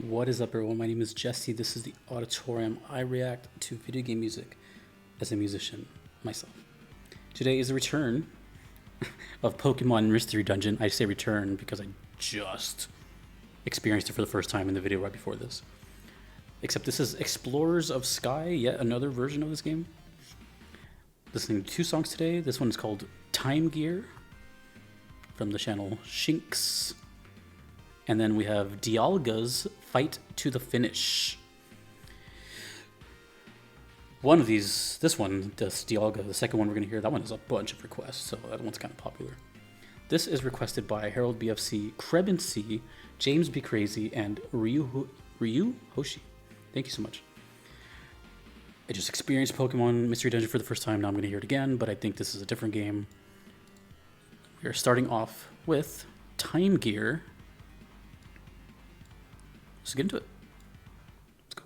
What is up, everyone? My name is Jesse. This is the Auditorium. I react to video game music as a musician myself. Today is the return of Pokemon Mystery Dungeon. I say return because I just experienced it for the first time in the video right before this. Except this is Explorers of Sky, yet another version of this game. Listening to two songs today. This one is called Time Gear from the channel Shinx. And then we have Dialga's Fight to the Finish. One of these, this one, this Dialga, the second one we're going to hear, that one has a bunch of requests, so that one's kind of popular. This is requested by Harold BFC, Krebin C, James B. Crazy, and Ryu Hoshi. Thank you so much. I just experienced Pokemon Mystery Dungeon for the first time. Now I'm going to hear it again, but I think this is a different game. We are starting off with Time Gear. Let's get into it. Let's go.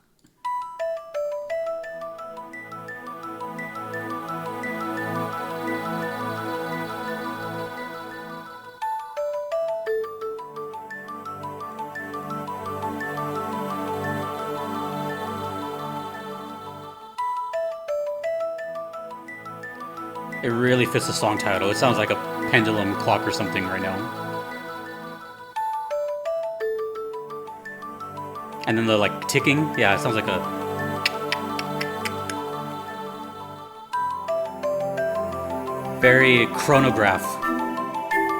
It really fits the song title. It sounds like a pendulum clock or something right now. And then the like ticking, yeah, it sounds like a very chronograph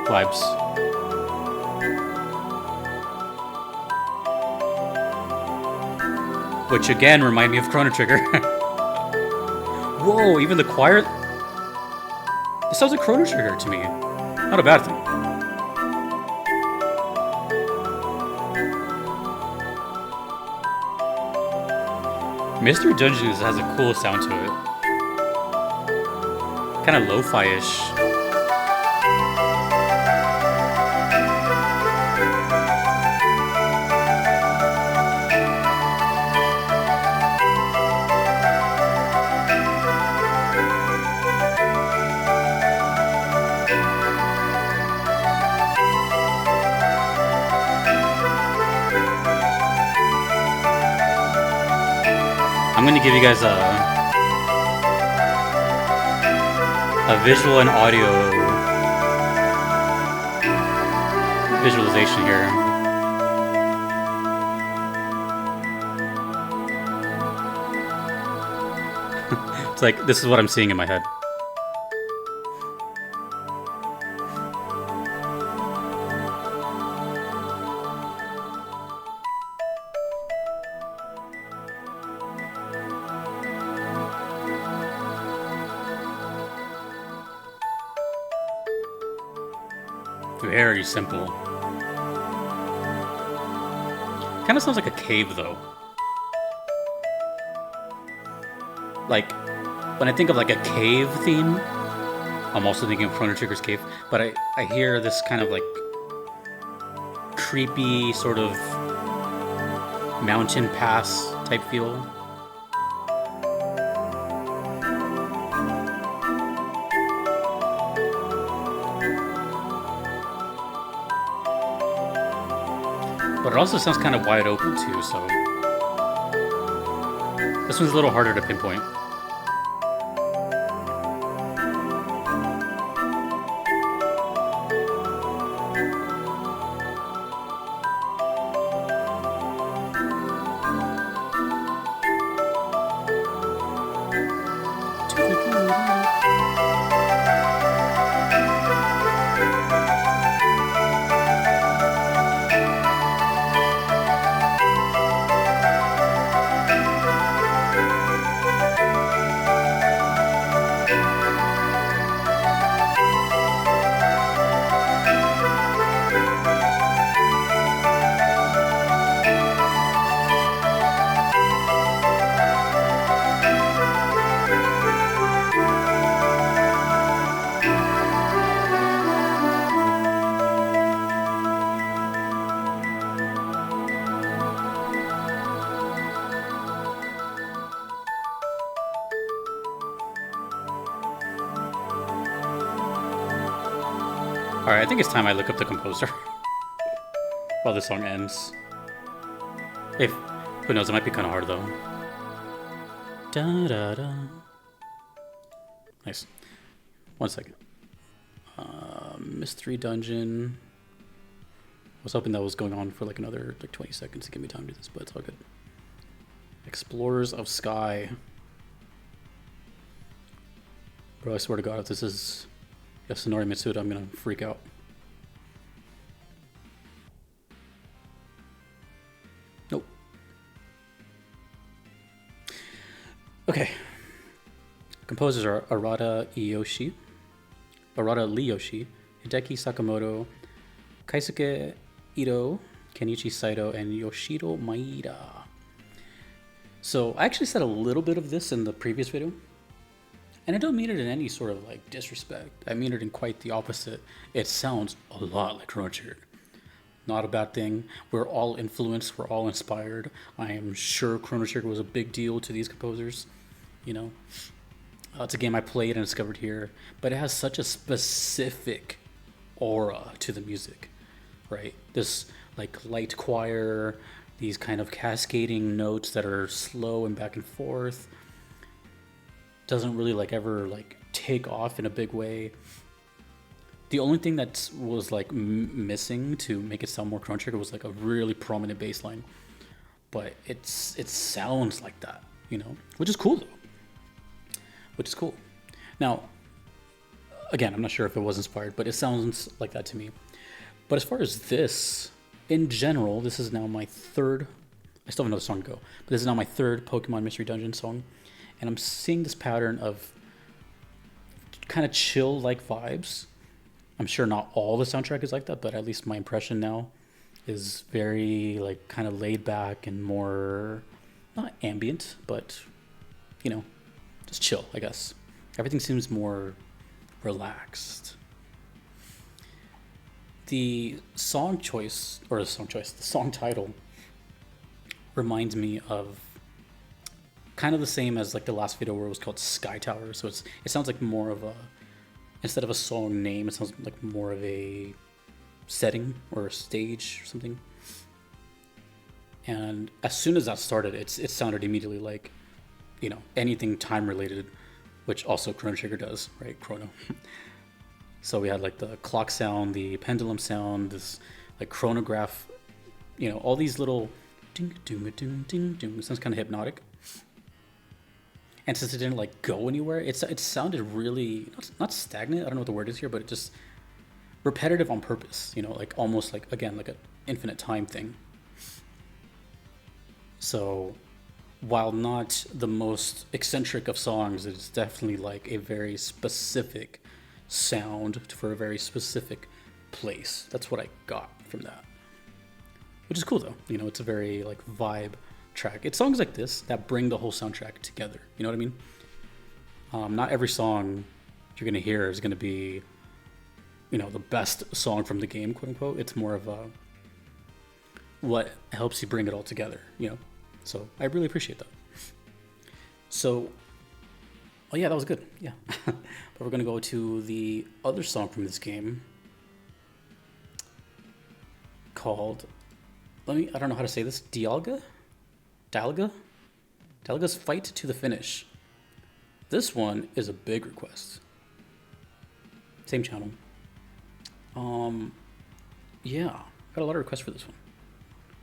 vibes. Which again remind me of Chrono Trigger. Whoa, even the choir. It sounds like Chrono Trigger to me. Not a bad thing. Mystery Dungeons has a cool sound to it. Kind of lo-fi-ish. I'm going to give you guys a visual and audio visualization here. It's like, this is what I'm seeing in my head. Very simple. Kind of sounds like a cave, though. Like, when I think of like a cave theme, I'm also thinking of Chrono Trigger's Cave, but I hear this kind of like creepy sort of mountain pass type feel. But it also sounds kind of wide open too, so this one's a little harder to pinpoint. Alright, I think it's time I look up the composer while this song ends. If who knows, it might be kind of hard though. Da da da. Nice. 1 second. Mystery dungeon. I was hoping that was going on for like another 20 seconds to give me time to do this, but it's all good. Explorers of Sky. Bro, I swear to God, if this is Yasunori Mitsuda, I'm gonna freak out. Nope. Okay. Composers are Arata Leyoshi, Hideki Sakamoto, Kaisuke Ito, Kenichi Saito, and Yoshiro Maeda. So I actually said a little bit of this in the previous video, and I don't mean it in any sort of like disrespect. I mean it in quite the opposite. It sounds a lot like Chrono Trigger. Not a bad thing. We're all influenced. We're all inspired. I am sure Chrono Trigger was a big deal to these composers. You know, it's a game I played and discovered here, but it has such a specific aura to the music, right? This like light choir, these kind of cascading notes that are slow and back and forth. Doesn't really like ever like take off in a big way. The only thing that was like missing to make it sound more Chrono Trigger was like a really prominent bass line, but it sounds like that, you know, which is cool though. Which is cool. Now, again, I'm not sure if it was inspired, but it sounds like that to me. But as far as this, in general, this is now my third. I still have another song to go, but this is now my third Pokemon Mystery Dungeon song, and I'm seeing this pattern of kind of chill-like vibes. I'm sure not all the soundtrack is like that, but at least my impression now is very like kind of laid back and more not ambient, but you know, just chill, I guess. Everything seems more relaxed. The song title reminds me of kind of the same as like the last video where it was called Sky Tower. So it sounds like more of a, instead of a song name, it sounds like more of a setting or a stage or something. And as soon as that started, it sounded immediately like, you know, anything time related, which also Chrono Trigger does, right? Chrono. So we had like the clock sound, the pendulum sound, this like chronograph, you know, all these little ding ding ding ding ding. It sounds kind of hypnotic. And since it didn't like go anywhere, it sounded really not stagnant. I don't know what the word is here, but it just repetitive on purpose. You know, like almost like again like an infinite time thing. So while not the most eccentric of songs, it's definitely like a very specific sound for a very specific place. That's what I got from that, which is cool though. You know, it's a very like vibe track. It's songs like this that bring the whole soundtrack together. You know what I mean? Not every song you're gonna hear is gonna be, you know, the best song from the game, quote unquote. It's more of a what helps you bring it all together. You know. So I really appreciate that. So, oh yeah, that was good. Yeah. But we're going to go to the other song from this game called, I don't know how to say this, Dialga? Dialga's Fight to the Finish. This one is a big request. Same channel. Yeah, got a lot of requests for this one.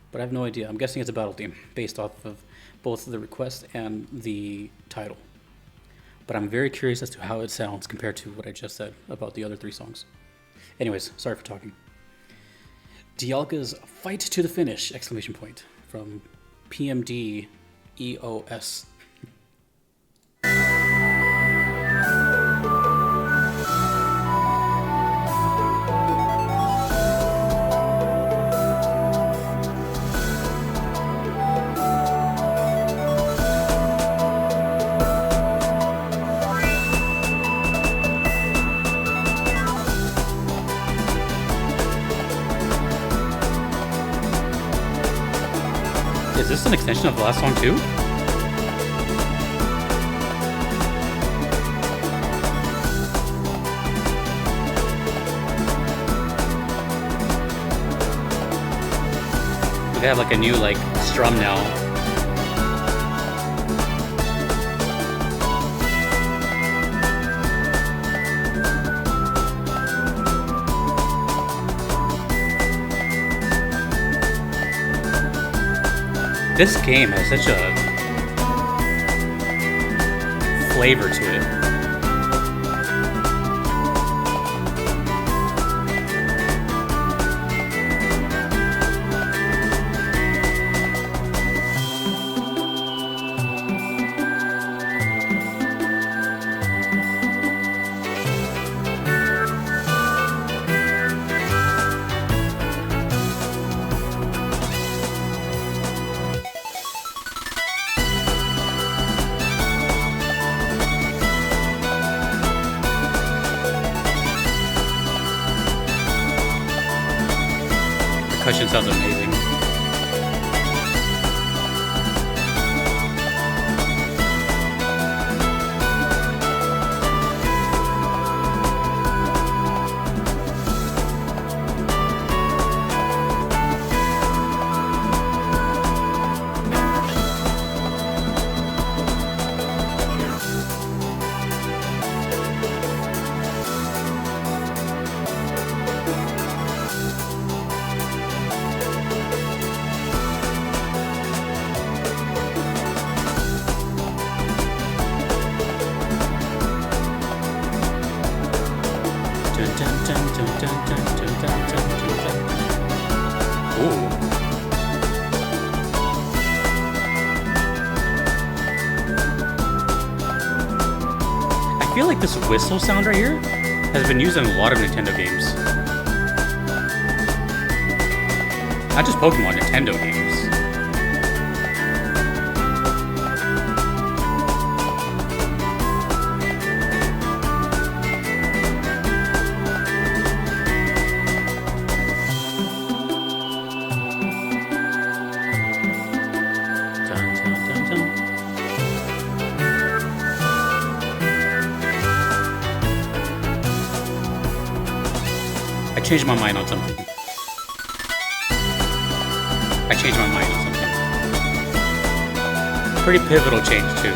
But I have no idea. I'm guessing it's a battle theme based off of both the request and the title. But I'm very curious as to how it sounds compared to what I just said about the other 3 songs. Anyways, sorry for talking. Dialga's Fight to the Finish! Exclamation point from PMD EOS. Is this an extension of the last song too? They have like a new like strum now. This game has such a flavor to it. Percussion sounds amazing. Ooh. I feel like this whistle sound right here has been used in a lot of Nintendo games. Not just Pokemon, Nintendo games. I changed my mind on something. I changed my mind on something. Pretty pivotal change, too.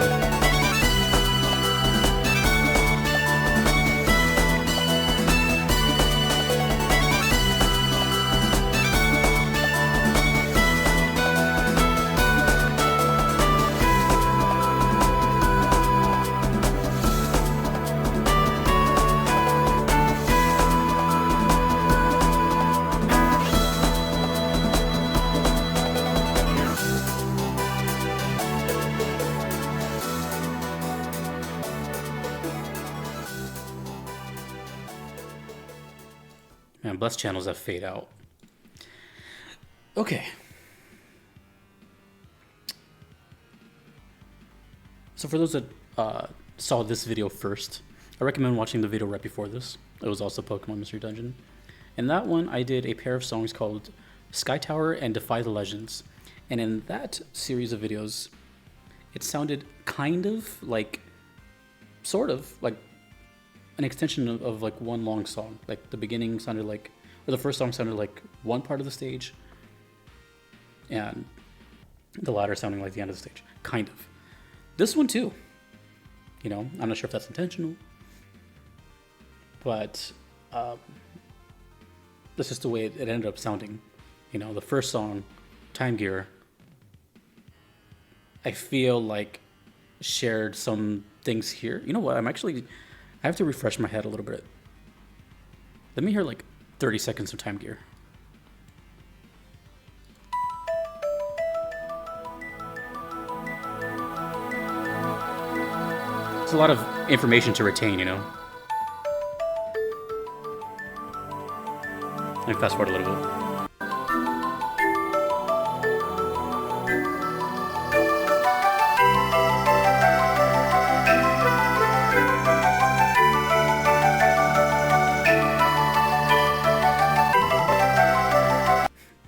Man, bless channels that fade out. Okay. So for those that saw this video first, I recommend watching the video right before this. It was also Pokemon Mystery Dungeon. In that one, I did a pair of songs called Sky Tower and Defy the Legends. And in that series of videos, it sounded kind of like, sort of, like an extension of like one long song. Like the beginning sounded like, or the first song sounded like one part of the stage, and the latter sounding like the end of the stage, kind of. This one too, you know, I'm not sure if that's intentional, but that's just the way it ended up sounding. You know, the first song, Time Gear, I feel like shared some things here. You know what, I have to refresh my head a little bit. Let me hear like 30 seconds of Time Gear. It's a lot of information to retain, you know? Let me fast forward a little bit.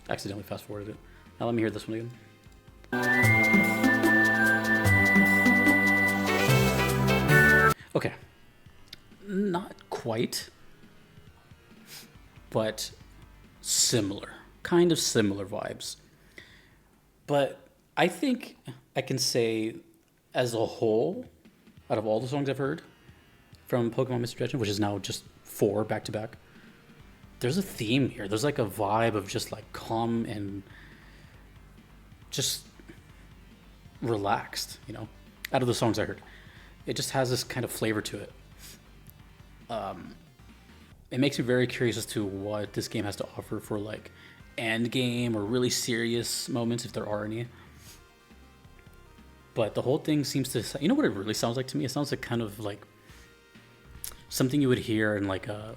Accidentally fast forwarded it. Now let me hear this one again. Okay. Not quite, but similar. Kind of similar vibes. But I think I can say, as a whole, out of all the songs I've heard from Pokemon Mystery Dungeon, which is now just 4 back to back, there's a theme here. There's like a vibe of just like calm and just relaxed, out of the songs I heard. It just has this kind of flavor to it. It makes me very curious as to what this game has to offer for like end game or really serious moments, if there are any. But the whole thing seems to, what it really sounds like to me? It sounds like kind of like something you would hear in like a.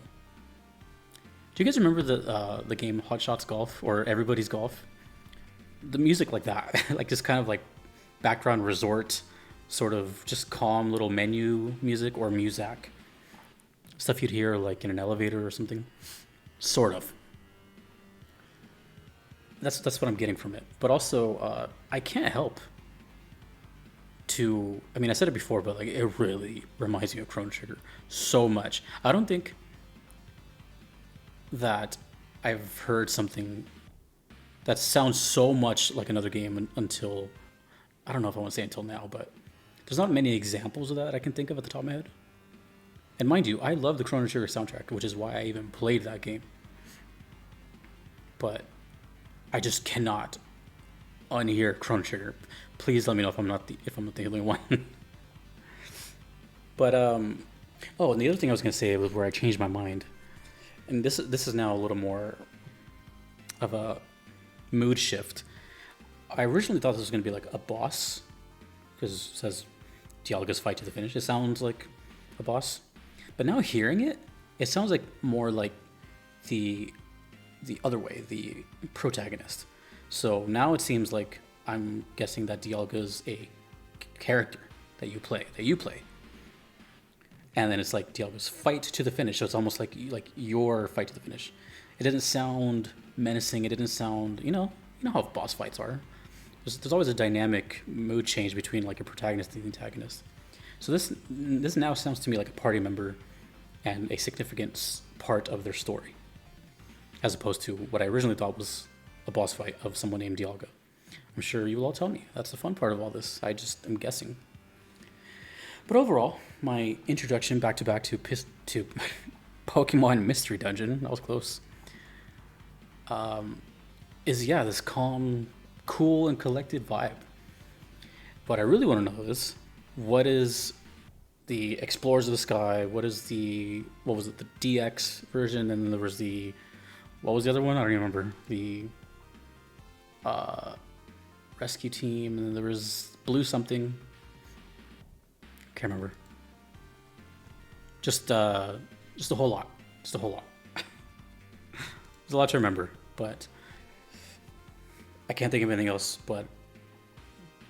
Do you guys remember the game Hot Shots Golf or Everybody's Golf? The music like that, like this kind of like background resort, sort of just calm little menu music or muzak. Stuff you'd hear like in an elevator or something. Sort of. That's what I'm getting from it. But also, I can't help to. I mean, I said it before, but like it really reminds me of Chrono Trigger so much. I don't think that I've heard something that sounds so much like another game until, I don't know if I want to say until now, but there's not many examples of that I can think of at the top of my head. And mind you, I love the Chrono Trigger soundtrack, which is why I even played that game. But I just cannot unhear Chrono Trigger. Please let me know if I'm not the only one. But and the other thing I was gonna say was where I changed my mind, and this is now a little more of a mood shift. I originally thought this was gonna be like a boss, because it says Dialga's fight to the finish. It sounds like a boss, but now hearing it, it sounds like more like the other way, the protagonist. So now it seems like I'm guessing that Dialga's a character that you play, and then it's like Dialga's fight to the finish. So it's almost like your fight to the finish. It didn't sound menacing. It didn't sound, you know how boss fights are. There's always a dynamic mood change between like a protagonist and the antagonist. So this now sounds to me like a party member and a significant part of their story, as opposed to what I originally thought was a boss fight of someone named Dialga. I'm sure you will all tell me. That's the fun part of all this. I just am guessing. But overall, my introduction back to Pokemon Mystery Dungeon, that was close, is this calm, cool, and collected vibe. What I really want to know is, what is the Explorers of the Sky? What was it, the DX version? And then there was what was the other one? I don't even remember. The Rescue Team, and then there was Blue something. Can't remember. Just a whole lot. There's a lot to remember, but I can't think of anything else. But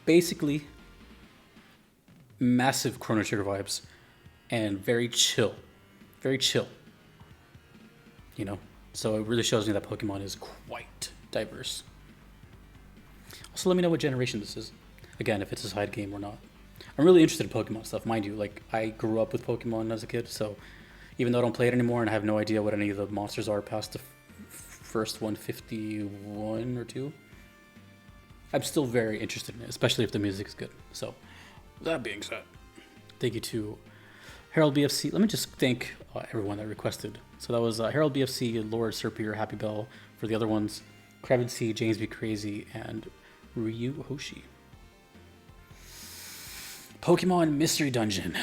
basically, massive Chrono Trigger vibes, and very chill. So it really shows me that Pokemon is quite diverse. Also, let me know what generation this is. Again, if it's a side game or not. I'm really interested in Pokemon stuff, mind you. Like, I grew up with Pokemon as a kid, so even though I don't play it anymore and I have no idea what any of the monsters are past the first 151 or 2, I'm still very interested in it, especially if the music is good. So, that being said, thank you to Harold BFC. Let me just thank everyone that requested. So that was Harold BFC, Lord Serpier, Happy Bell for the other ones, Kravin C, James B. Crazy, and Ryu Hoshi. Pokemon Mystery Dungeon.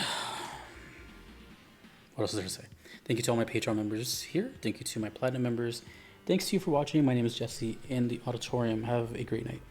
What else is there to say? Thank you to all my Patreon members here. Thank you to my Platinum members. Thanks to you for watching. My name is Jesse in the auditorium. Have a great night.